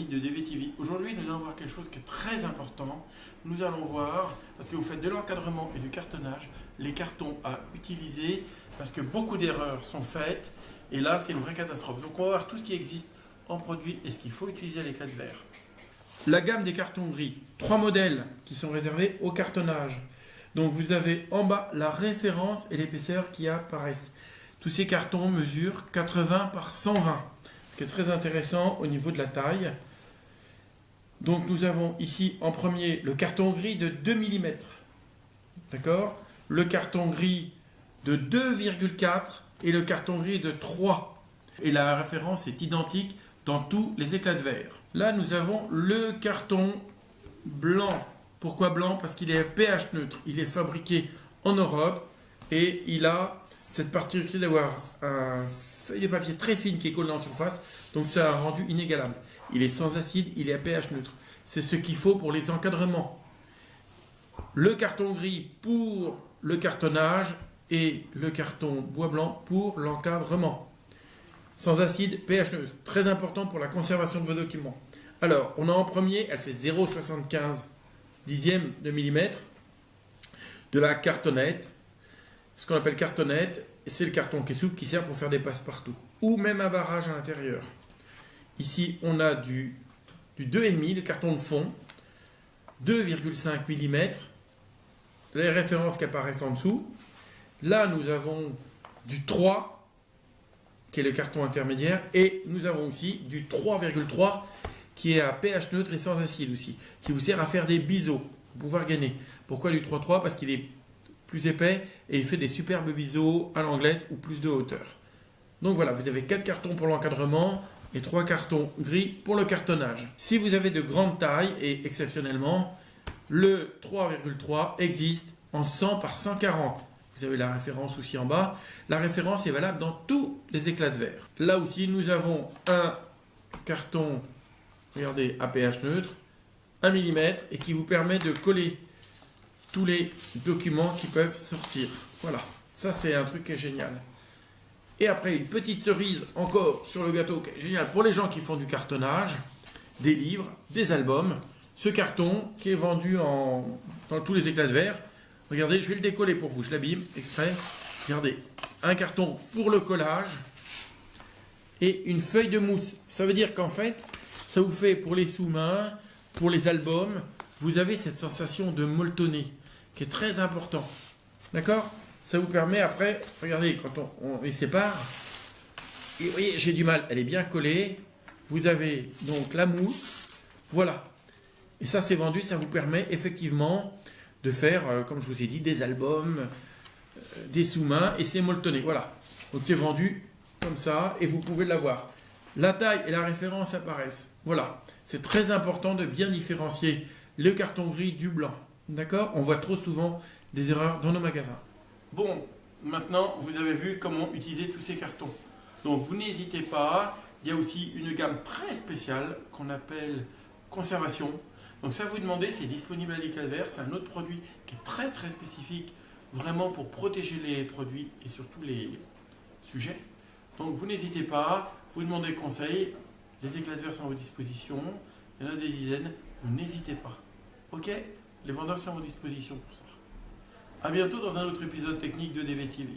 amis de DVTV. Aujourd'hui, nous allons voir quelque chose qui est très important. Nous allons voir, parce que vous faites de l'encadrement et du cartonnage, les cartons à utiliser, parce que beaucoup d'erreurs sont faites, et là, c'est une vraie catastrophe. Donc, on va voir tout ce qui existe en produit et ce qu'il faut utiliser à l'éclat de verre. La gamme des cartons gris, 3 modèles qui sont réservés au cartonnage. Donc, vous avez en bas la référence et l'épaisseur qui apparaissent. Tous ces cartons mesurent 80 par 120. Ce qui est très intéressant au niveau de la taille. Donc nous avons ici en premier le carton gris de 2 mm. D'accord? Le carton gris de 2,4 et le carton gris de 3. Et la référence est identique dans tous les éclats de verre. Là nous avons le carton blanc. Pourquoi blanc? Parce qu'il est pH neutre. Il est fabriqué en Europe et il a cette particularité d'avoir un feuille de papier très fine qui est collée en surface, donc c'est un rendu inégalable. Il est sans acide, il est à pH neutre. C'est ce qu'il faut pour les encadrements. Le carton gris pour le cartonnage et le carton bois blanc pour l'encadrement. Sans acide, pH neutre. Très important pour la conservation de vos documents. Alors, on a en premier, elle fait 0,75 dixième de millimètre de la cartonnette. Ce qu'on appelle cartonnette, c'est le carton qui est souple qui sert pour faire des passe-partout. Ou même un barrage à l'intérieur. Ici, on a du 2,5, le carton de fond, 2,5 mm, les références qui apparaissent en dessous. Là, nous avons du 3, qui est le carton intermédiaire, et nous avons aussi du 3,3, qui est à pH neutre et sans acide aussi, qui vous sert à faire des biseaux, pour pouvoir gagner. Pourquoi du 3,3? Parce qu'il est plus épais et il fait des superbes biseaux à l'anglaise ou plus de hauteur. Donc voilà, vous avez 4 cartons pour l'encadrement et 3 cartons gris pour le cartonnage. Si vous avez de grandes tailles et exceptionnellement, le 3,3 existe en 100 par 140. Vous avez la référence aussi en bas. La référence est valable dans tous les éclats de verre. Là aussi, nous avons un carton, regardez, à pH neutre, 1 mm et qui vous permet de coller tous les documents qui peuvent sortir. Voilà, ça c'est un truc qui est génial. Et après, une petite cerise encore sur le gâteau qui est génial pour les gens qui font du cartonnage, des livres, des albums. Ce carton qui est vendu dans tous les éclats de verre. Regardez, je vais le décoller pour vous, je l'abîme exprès. Regardez, un carton pour le collage et une feuille de mousse. Ça veut dire qu'en fait, ça vous fait pour les sous-mains, pour les albums, vous avez cette sensation de molletonner qui est très important. D'accord? Ça vous permet après, regardez, quand on les sépare, et vous voyez, j'ai du mal, elle est bien collée. Vous avez donc la mousse, voilà. Et ça, c'est vendu, ça vous permet effectivement de faire, comme je vous ai dit, des albums, des sous-mains, et c'est molletonné, voilà. Donc c'est vendu comme ça, et vous pouvez l'avoir. La taille et la référence apparaissent. Voilà, c'est très important de bien différencier le carton gris du blanc. D'accord? On voit trop souvent des erreurs dans nos magasins. Bon, maintenant, vous avez vu comment utiliser tous ces cartons. Donc, vous n'hésitez pas. Il y a aussi une gamme très spéciale qu'on appelle conservation. Donc, ça, vous demandez, c'est disponible à l'éclat de verre. C'est un autre produit qui est très, très spécifique, vraiment pour protéger les produits et surtout les sujets. Donc, vous n'hésitez pas. Vous demandez conseil. Les éclats de verre sont à votre disposition. Il y en a des dizaines. Vous n'hésitez pas. Ok? Les vendeurs sont à votre disposition pour ça. A bientôt dans un autre épisode technique de DVTV.